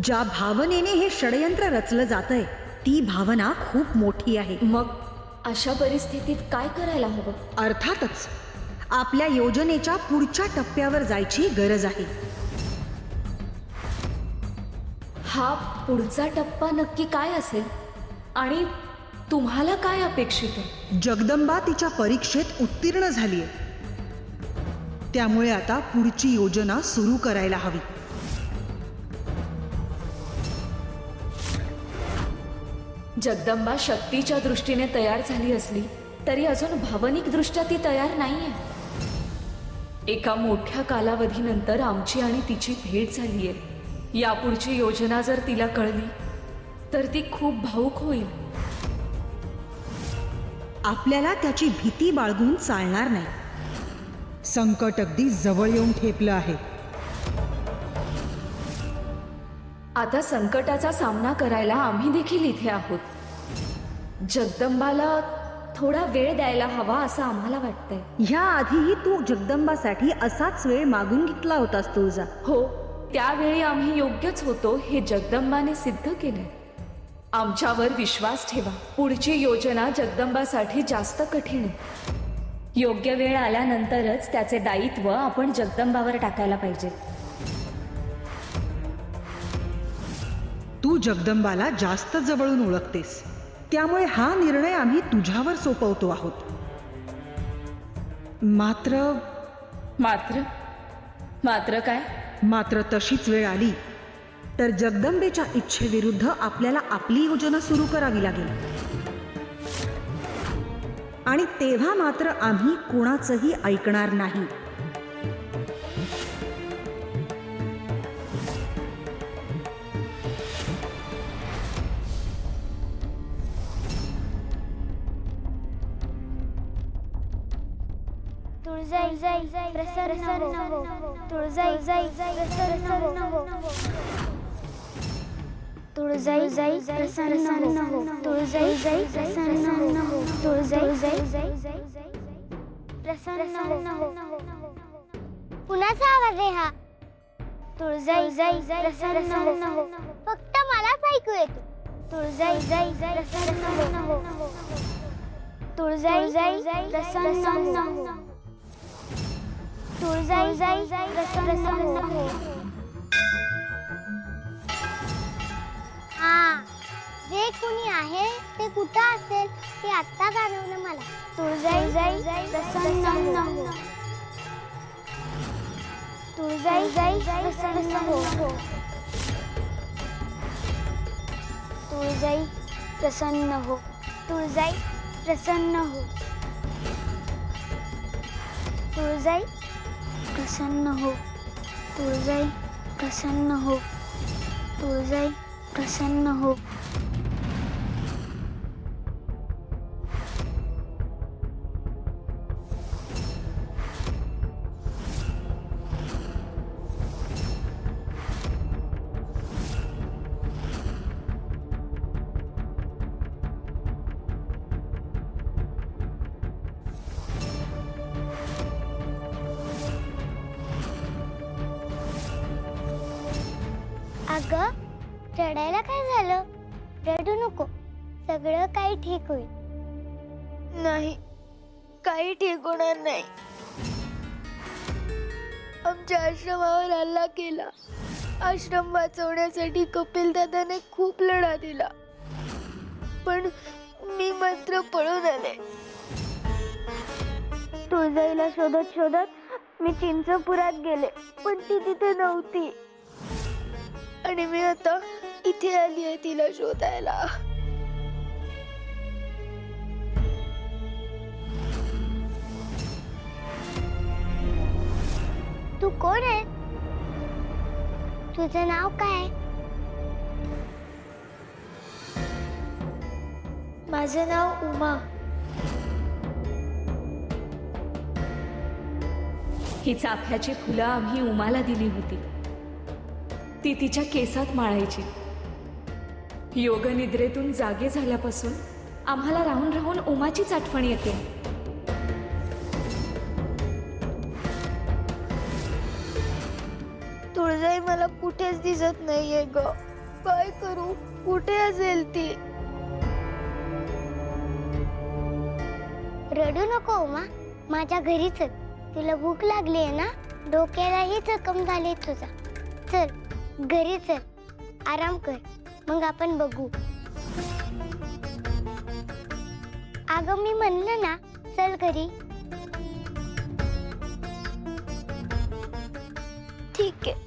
ज्या भावनेने हे षडयंत्र रचलं जातंय ती भावना खूप मोठी आहे. मग अशा परिस्थितीत काय करायला हवं? अर्थातच आपल्या योजनेच्या पुढच्या टप्प्यावर जायची गरज आहे. हा पुढचा टप्पा नक्की काय असेल आणि तुम्हाला काय अपेक्षित आहे? जगदंबा तिच्या परीक्षेत उत्तीर्ण झालीय, त्यामुळे आता पुढची योजना सुरू करायला हवी. जगदंबा शक्तीच्या दृष्टीने तयार झाली असली तरी अजून भावनिक दृष्ट्या ती तयार नाहीये. एका मोठ्या कालावधीनंतर आमची आणि तिची भेट झालीये. यापुढची योजना जर तिला कळली तर ती खूप भावुक होईल. आपल्याला त्याची भीती बाळगून चालणार नाही. संकट अगदी जवळ येऊन ठेपलं आहे. आता संकटाचा सामना करायला आम्ही देखील इथे आहोत. जगदंबाला थोडा वेळ द्यायला हवा असं आम्हाला वाटतंय. ह्या आधीही तू जगदंबासाठी असाच वेळ मागून घेतला होतास तुळजा. हो, त्यावेळी आम्ही योग्यच होतो हे जगदंबाने सिद्ध केलंय. आमच्यावर विश्वास ठेवा. पुढची योजना जगदंबासाठी जास्त कठीण आहे. योग्य वेळ आल्यानंतरच त्याचे दायित्व आपण जगदंबावर टाकायला पाहिजे. तू जगदंबाला जास्त जवळून ओळखतेस, त्यामुळे हा निर्णय आम्ही तुझ्यावर सोपवतो आहोत. मात्र काय? मात्र तशीच वेळ आली तर जगदंबेच्या इच्छेविरुद्ध आपल्याला आपली योजना सुरू करावी लागेल. आणि तेव्हा मात्र आम्ही कोणाचंही ऐकणार नाही. तुळजाई प्रसन्न हो. तुळजाई प्रसन्न हो. तुळजाई प्रसन्न हो. तुळजाई प्रसन्न हो. तुळजाई प्रसन्न हो. कुणाचा आवाज आहे हा? तुळजाई प्रसन्न हो. फक्त मलाच ऐकू येतो. तुळजाई प्रसन्न हो. तुळजाई प्रसन्न हो. तुळजाई प्रसन्न हो. हा, जे कुणी आहे ते कुठं असेल ते आत्ता जाणवलं मला. तुळजाई प्रसन्न हो. तुळजाई प्रसन्न हो. तुळजाई प्रसन्न हो. तुळजाई प्रसन्न हो. तुळजाई प्रसन्न हो. तुळजाई प्रसन्न हो. तुळजाई प्रसन्न हो. अगं, रडायला काय झालं? रडू नको, सगळं काही ठीक होईल. नाही, काही ठीक होणार नाही. आमच्या आश्रमावर हल्ला केला. आश्रम वाचवण्यासाठी कपिल दादाने खूप लढा दिला, पण मी मात्र पळून आले. तुळजाईला शोधत शोधत मी चिंचपुरात गेले, पण ती तिथे नव्हती. आणि मी आता इथे आली आहे तिला शोधायला. तू कोण आहे? तुझं नाव काय? माझं नाव उमा. ही चाफ्याची फुलं आम्ही उमाला दिली होती. ती तिच्या केसात माळायची. योगनिद्रेतून जागे झाल्यापासून आम्हाला राहून राहून उमाचीच आठवण येते. तुळजाई मला कुठेच दिसत नाहीये ग. काय करू? कुठे असेल ती? रडू नको उमा, माझ्या घरीच चल. तुला भूक लागली आहे ना, डोक्यालाही जखम झाली तुझा. चल घरी चल, आराम कर, मग आपण बघू. अगं मी म्हणलं ना, चल घरी. ठीक आहे.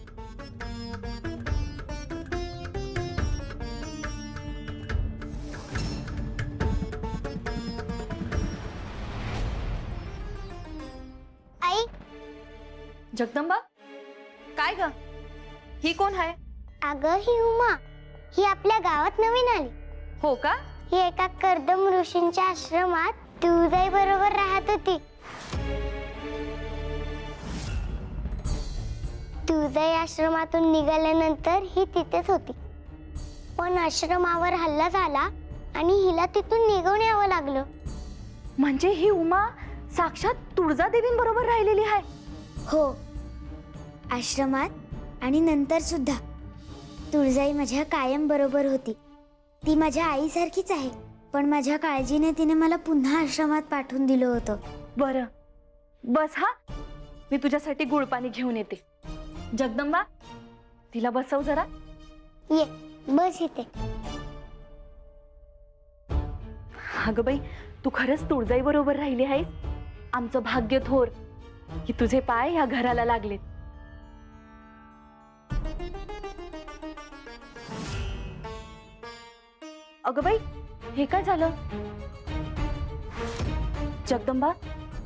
आई, जगदंबा, काय ग? ही कोण आहे? अगं ही उमा, ही आपल्या गावात नवीन आली. हो का? ही एका कर्दम ऋषींच्या आश्रमात तुळजाई बरोबर राहत होती. तुळजाई आश्रमातून निघाल्यानंतर ही तिथेच होती, पण आश्रमावर हल्ला झाला आणि हिला तिथून निघून यावं लागलं. म्हणजे ही उमा साक्षात तुळजादेवींबरोबर राहिलेली आहे? हो, आश्रमात आणि नंतर सुद्धा तुळजाई माझ्या कायम बरोबर होती. ती माझ्या आईसारखीच आहे, पण माझ्या काळजीने तिने मला पुन्हा आश्रमात पाठवून दिलं होतं. बरं, बस हा, मी तुझ्यासाठी गुळपाणी घेऊन येते. जगदंबा, तिला बसव जरा. ये बस इथे. अगं बाई, तू खरंच तुळजाई बरोबर राहिली आहेस. आमचं भाग्य थोर की तुझे पाय ह्या घराला लागलेत. अगं बाई, हे काय झालं? जगदंबा,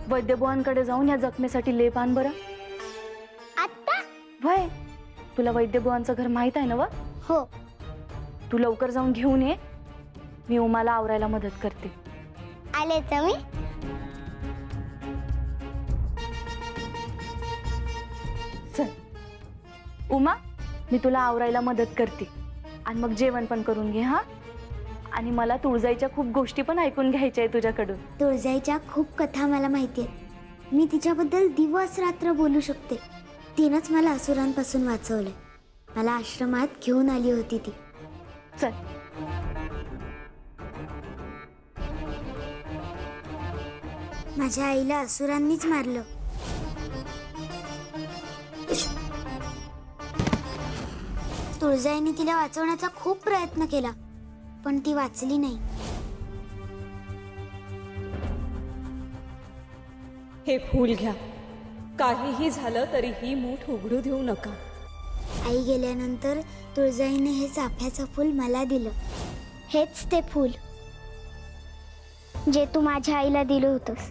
वैद्यबुवांकडे जाऊन या जखमेसाठी लेप आण बरं. आत्ता? वय, तुला वैद्यबुवांचं घर माहित आहे ना व? हो. तू लवकर जाऊन घेऊन ये, मी उमाला आवरायला मदत करते. आलेच मी. चल उमा, मी तुला आवरायला मदत करते आणि मग जेवण पण करून घे हा. आणि मला तुळजाईच्या खूप गोष्टी पण ऐकून घ्यायच्या आहे तुझ्याकडून. तुळजाईच्या खूप कथा मला माहिती आहेत. मी तिच्याबद्दल दिवस रात्र बोलू शकते. तिनंच मला असुरांपासून वाचवलंय. मला आश्रमात घेऊन आली होती ती. चल. माझ्या आईला असुरांनीच मारलं. तुळजाईने तिला वाचवण्याचा खूप प्रयत्न केला, पण ती वाचली नाही. हे फूल घ्या. काहीही झालं तरीही मूठ उघडू देऊ नका. आई गेल्यानंतर तुळजाईने हे चाफ्याचं फूल मला दिलं. हेच ते फूल जे तू माझ्या आईला दिलं होतंस,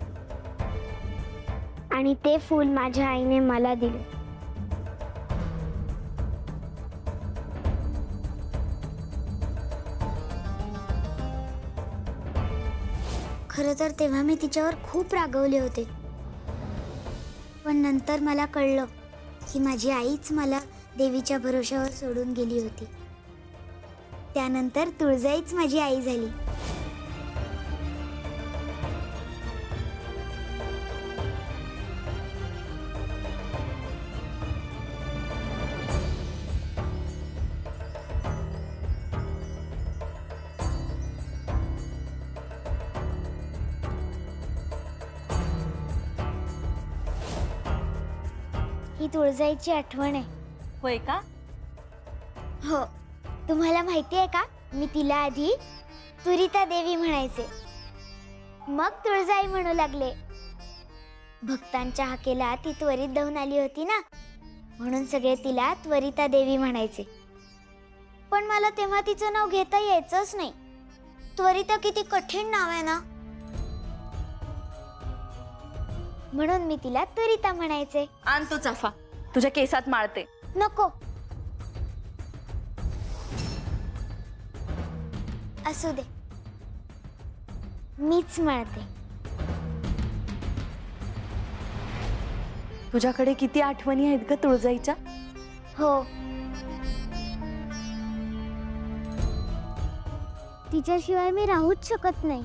आणि ते फूल माझ्या आईने मला दिलं. खरं तर तेव्हा मी तिच्यावर खूप रागवले होते, पण नंतर मला कळलं की माझी आईच मला देवीच्या भरोश्यावर सोडून गेली होती. त्यानंतर तुळजाईच माझी आई झाली. ही तुळजाईची आठवण आहे. होय का? हो. तुम्हाला माहिती आहे का, मी तिला आधी तुरिता देवी म्हणायचे, मग तुळजाई म्हणू लागले. भक्तांच्या हाकेला ती त्वरित धावून आली होती ना, म्हणून सगळे तिला त्वरिता देवी म्हणायचे. पण मला तेव्हा तिचं नाव घेता यायचंच नाही. त्वरिता किती कठीण नाव आहे ना, म्हणून मी तिला त्वरिता म्हणायचे. आण तो चाफा, तुझ्या केसात माळते. नको, असू दे, मीच म्हणते. तुझ्याकडे किती आठवणी आहेत ग तुळजाईच्या. हो, तिच्याशिवाय मी राहूच शकत नाही.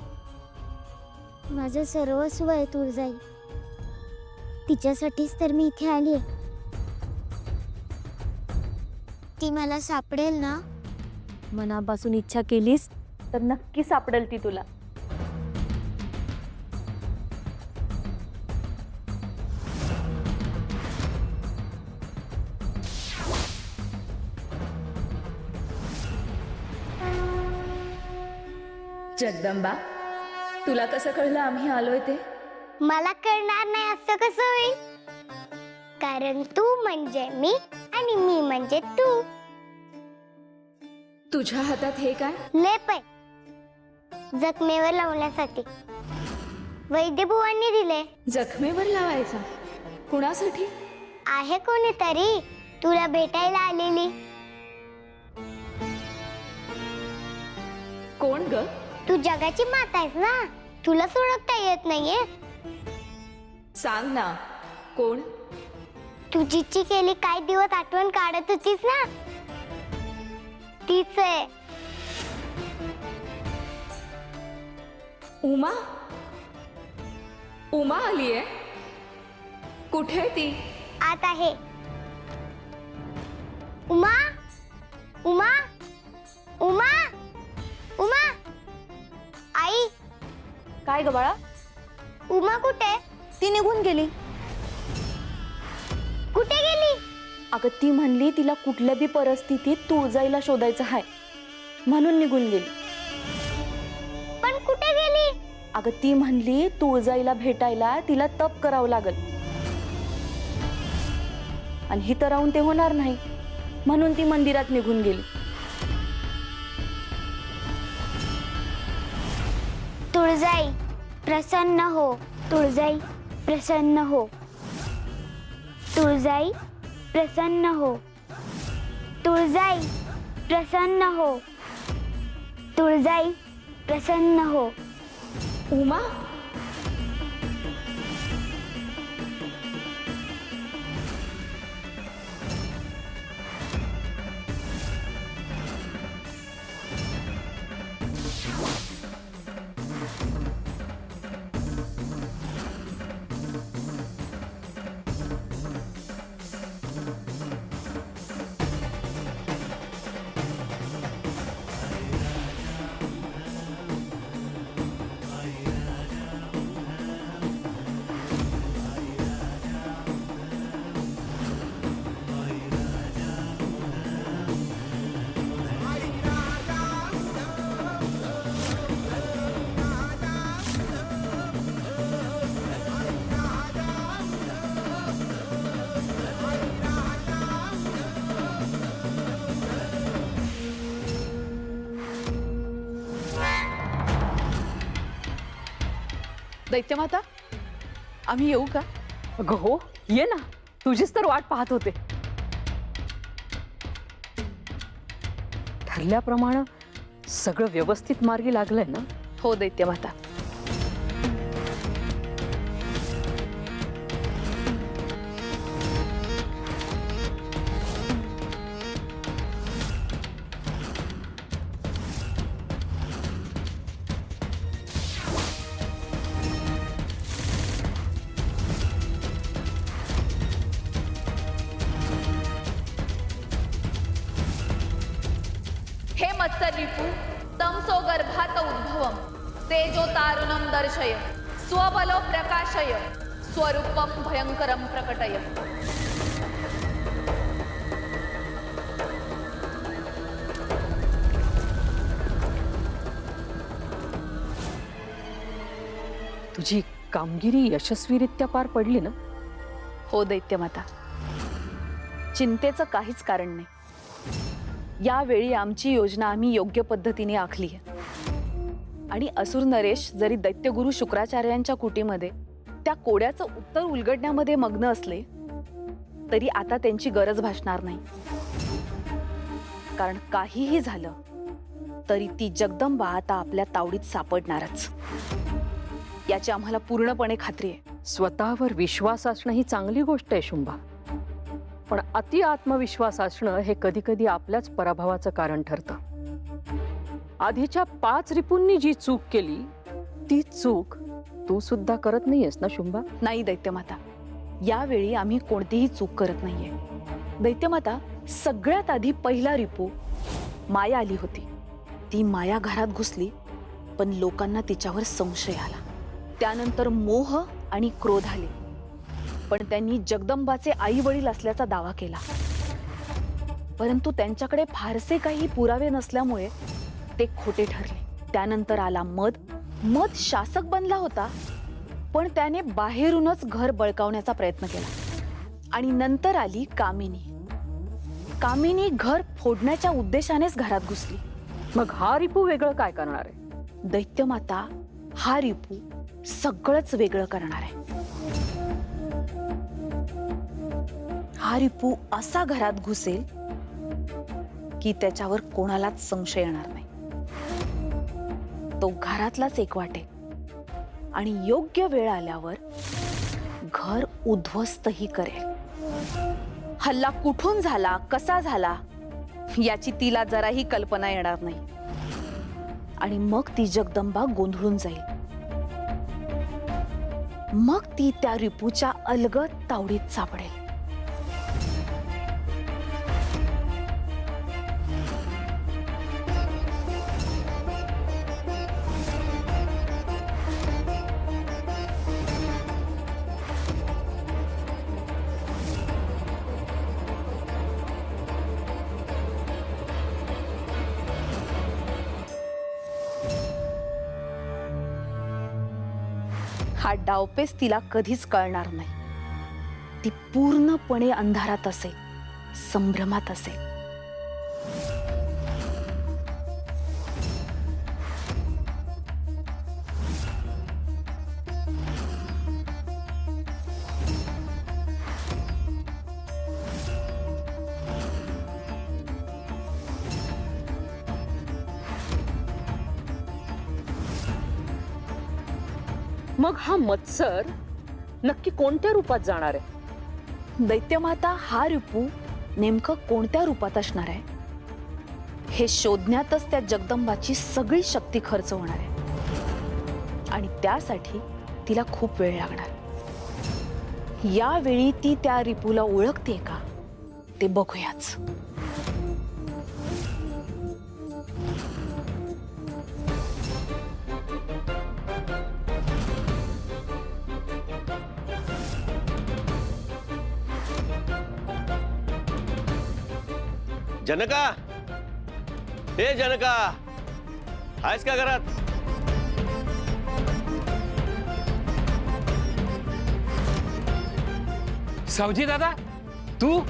माझं सर्वस्व आहे तुळजाई. तिच्यासाठीच तर मी इथे आली आहे. ती मला सापडेल ना, मनापासून इच्छा केलीस तर नक्की सापडेल ती तुला. जगदंबा, तुला कसं कळलं आम्ही आलोय ते? मला कळणार नाही असं कसं होईल? कारण तू म्हणजे मी आणि मी म्हणजे तू. तुझ्या हातात हे काय? लेप आहे जखमेवर लावण्यासाठी. वैद्यभुवांनी दिले. जखमेवर लावायचा? कुणासाठी? आहे कोणीतरी तुला भेटायला आलेली. कोण ग? तू जगाची माता आहेस ना, तुला ओळखता येत नाहीये? सांग ना, कोण? तू जिची केली काय दिवस आठवण काढत होतीस ना, तीच आहे. उमा? उमा आलीये? कुठे आहे ती? आत आहे. उमा उमा उमा उमा आई, काय ग बाळा? उमा कुठे? ती निघून गेली. कुठे गेली? अगं ती म्हणली तिला कुठल्या बी परिस्थितीत तुळजाईला शोधायचं आहे म्हणून निघून गेली. पण कुठे गेली? अगं ती म्हणली तुळजाईला भेटायला तिला तप करावं लागल आणि हिथं राहून ते होणार नाही म्हणून ती मंदिरात निघून गेली. तुळजाई प्रसन्न हो, तुळजाई प्रसन्न हो, तुळजाई प्रसन्न हो, तुळजाई प्रसन्न हो, तुळजाई प्रसन्न हो. उमा? दैत्यमाता, आम्ही येऊ का? अगं हो, ये ना, तुझीच तर वाट पाहत होते. ठरल्याप्रमाणे सगळं व्यवस्थित मार्गी लागलंय ना? हो दैत्यमाता. हे मत्सरिपु तमसो गर्भात उद्भवम तेजो तारुणम दर्शय स्वबलो प्रकाशय स्वरूपम भयंकरम प्रकटय. तुझी कामगिरी यशस्वीरित्या पार पडली ना? हो दैत्यमाता, चिंतेचं काहीच कारण नाही. यावेळी आमची योजना आम्ही योग्य पद्धतीने आखली आहे आणि असुर नरेश जरी दैत्यगुरु शुक्राचार्यांच्या कुटीमध्ये त्या कोड्याचं उत्तर उलगडण्यामध्ये मग्न असले तरी आता त्यांची गरज भासणार नाही. कारण काहीही झालं तरी ती जगदंबा आता आपल्या तावडीत सापडणारच याची आम्हाला पूर्णपणे खात्री आहे. स्वतःवर विश्वास असणं ही चांगली गोष्ट आहे शुंभा, पण अति आत्मविश्वास असणं हे कधी कधी आपल्याच पराभवाचं कारण ठरतं. आधीच्या 5 रिपूंनी जी चूक केली ती चूक तू सुद्धा करत नाहीयेस ना शुंभा? नाही दैत्यमाता, यावेळी आम्ही कोणतीही चूक करत नाहीये. दैत्यमाता, सगळ्यात आधी पहिला रिपू माया आली होती. ती माया घरात घुसली, पण लोकांना तिच्यावर संशय आला. त्यानंतर मोह आणि क्रोध आले, पण त्यांनी जगदंबाचे आई वडील असल्याचा दावा केला. परंतु त्यांच्याकडे फारसे काही पुरावे नसल्यामुळे ते खोटे ठरले. त्यानंतर आला मद. मद शासक बनला होता, पण त्याने बाहेरूनच घर बळकावण्याचा प्रयत्न केला. आणि नंतर आली कामिनी. कामिनी घर फोडण्याच्या उद्देशानेच घरात घुसली. मग हा रिपू वेगळं काय करणार आहे? दैत्यमाता हा रिपू सगळंच वेगळं करणार आहे. हा रिपू असा घरात घुसेल की त्याच्यावर कोणालाच संशय येणार नाही. तो घरातलाच एक वाटेल आणि योग्य वेळ आल्यावर घर उद्ध्वस्तही करेल. हल्ला कुठून झाला, कसा झाला याची तिला जराही कल्पना येणार नाही. आणि मग ती जगदंबा गोंधळून जाईल. मग ती त्या रिपूच्या अलगद तावडीत सापडेल. हा डावपेच तिला कधीच कळणार नाही. ती पूर्णपणे अंधारात असेल, संभ्रमात असेल. मग हा मत्सर नक्की कोणत्या रूपात जाणार आहे? दैत्यमाता हा रिपू नेमकं कोणत्या रूपात असणार आहे हे शोधण्यातच त्या जगदंबाची सगळी शक्ती खर्च होणार आहे. आणि त्यासाठी तिला खूप वेळ लागणार. यावेळी ती त्या रिपूला ओळखते का ते बघूयाच. जनका, हे जनका, आहेस का घरात? सावजी दादा, तू?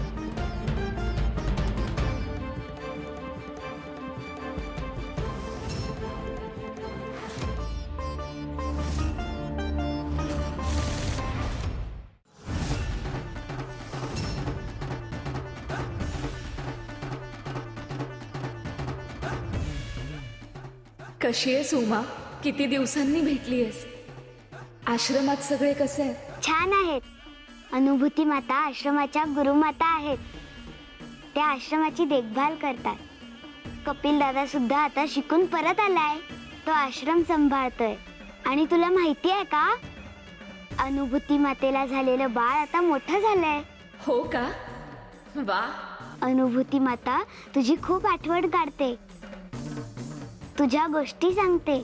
कशी आहेस उमा? किती दिवसांनी भेटलीयस? आश्रमात सगळे कसे आहेत? छान आहेत. अनुभूती माता आश्रमाच्या गुरुमाता आहेत. त्या आश्रमाची देखभाल करतात. कपिल दादा सुद्धा आता शिकून परत आलाय. तो आश्रम सांभाळतोय. आणि तुला माहिती आहे का, अनुभूती मातेला झालेलं बाळ आता मोठं झालंय. हो का? वा. अनुभूती माता तुझी खूप आठवण काढते, तुझ्या गोष्टी सांगते.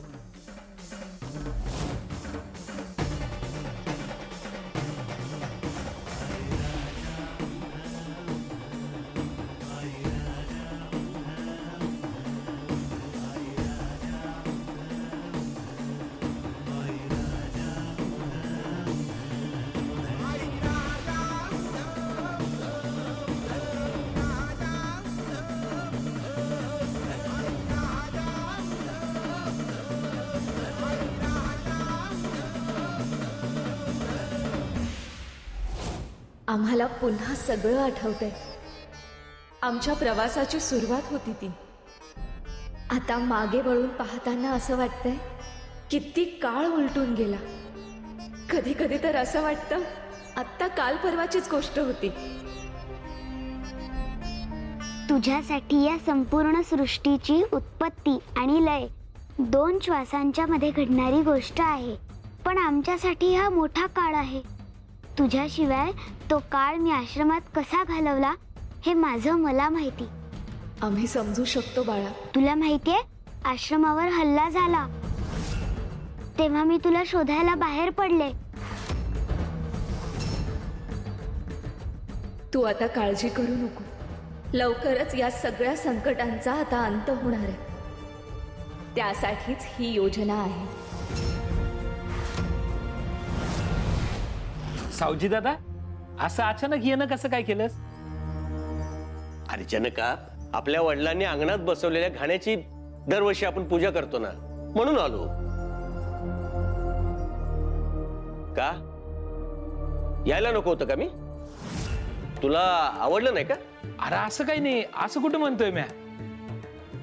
आम्हाला पुन्हा सगळं आठवतंय. आमच्या प्रवासाची सुरुवात होती ती. आता मागे वळून पाहताना असं वाटतंय किती काळ उलटून गेला. कधी कधी तर असं वाटतं आत्ता काल परवाचीच गोष्ट होती. तुझ्यासाठी या संपूर्ण सृष्टीची उत्पत्ती आणि लय 2 श्वासांच्या मध्ये घडणारी गोष्ट आहे. पण आमच्यासाठी हा मोठा काळ आहे. तुझ्याशिवाय तो काळ मी आश्रमात कसा घालवला हे माझं मला माहिती. आम्ही समजू शकतो बाळा. तुला माहितीये आश्रमावर हल्ला झाला तेव्हा मी तुला शोधायला बाहेर पडले. तू आता काळजी करू नको. लवकरच या सगळ्या संकटांचा आता अंत होणार आहे. त्यासाठीच ही योजना आहे. सावजी दादा, असं अचानक येणं कसं काय केलंस? अरे जनका, आपल्या वडिलांनी अंगणात बसवलेल्या घाण्याची दरवर्षी आपण पूजा करतो ना, म्हणून आलो. का यायला नको होतं का मी? तुला आवडलं नाही का? अरे असं काही नाही, असं कुठं म्हणतोय म्या.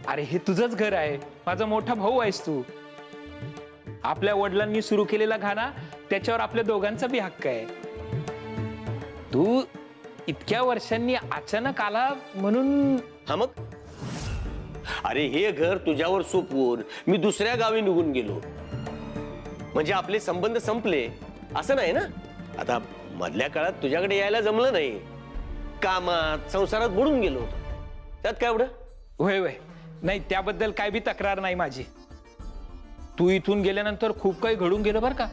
अरे हे तुझंच घर आहे, माझा मोठा भाऊ आहेस तू. आपल्या वडिलांनी सुरू केलेला घाणा त्याच्यावर आपल्या दोघांचा बी हक्क आहे. तू इतक्या वर्षांनी अचानक आला म्हणून. हा मग, अरे हे घर तुझ्यावर सोपवून मी दुसऱ्या गावी निघून गेलो म्हणजे आपले संबंध संपले असं नाही ना. आता मधल्या काळात तुझ्याकडे यायला जमलं नाही, कामात संसारात बुडून गेलो होतो. त्यात काय एवढं? होय होय, नाही त्याबद्दल काय बी तक्रार नाही माझी. तू इथून गेल्यानंतर खूप काही घडून गेलं बरं का.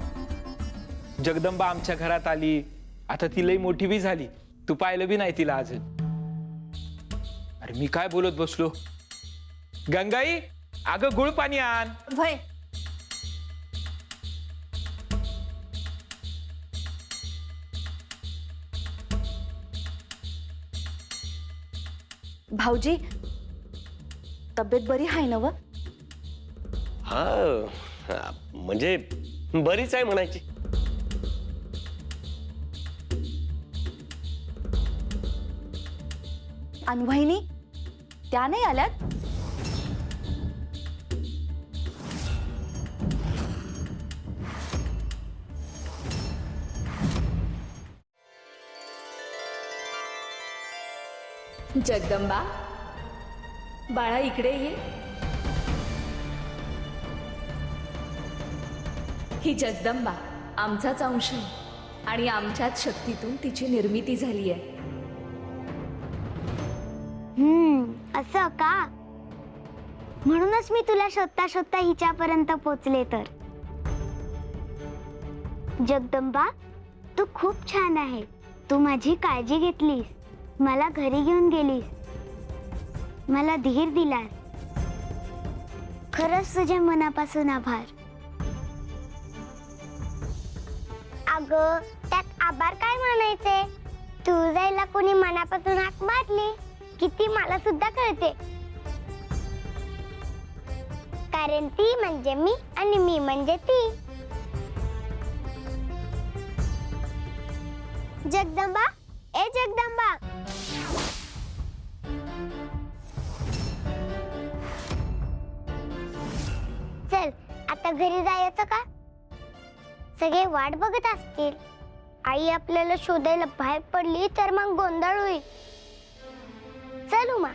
जगदंबा आमच्या घरात आली, आता ती लई मोठी बी झाली. तू पाहिलं बी नाही तिला अजून. अरे मी काय बोलत बसलो. गंगाई, अगं गुळ पाणी आण. वय भाऊजी, तब्येत बरी आहे ना व? हा, म्हणजे बरीच आहे म्हणायची. अनुभहिनी त्या नाही आल्यात? जगदंबा, बाळा इकडे ये. ही जगदंबा आमचाच अंश आहे आणि आमच्याच शक्तीतून तिची निर्मिती झाली आहे. असं का? म्हणूनच मी तुला शोधता शोधता हिच्यापर्यंत पोचले. तर जगदंबा, तू खूप छान आहे. तू माझी काळजी घेतलीस, मला घरी घेऊन गेलीस, मला धीर दिलास. खरंच तुझ्या मनापासून आभार. अगं, त्यात आभार काय म्हणायचे? तू जायला कोणी मनापासून हाक मारली किती मला सुद्धा कळते. कारण ती म्हणजे मी आणि मी म्हणजे ती. जगदंबा, ए जगदंबा, चल आता घरी जायचं का? सगळे वाट बघत असतील. आई आपल्याला शोधायला बाहेर पडली तर मग गोंधळ होईल. चल उमा.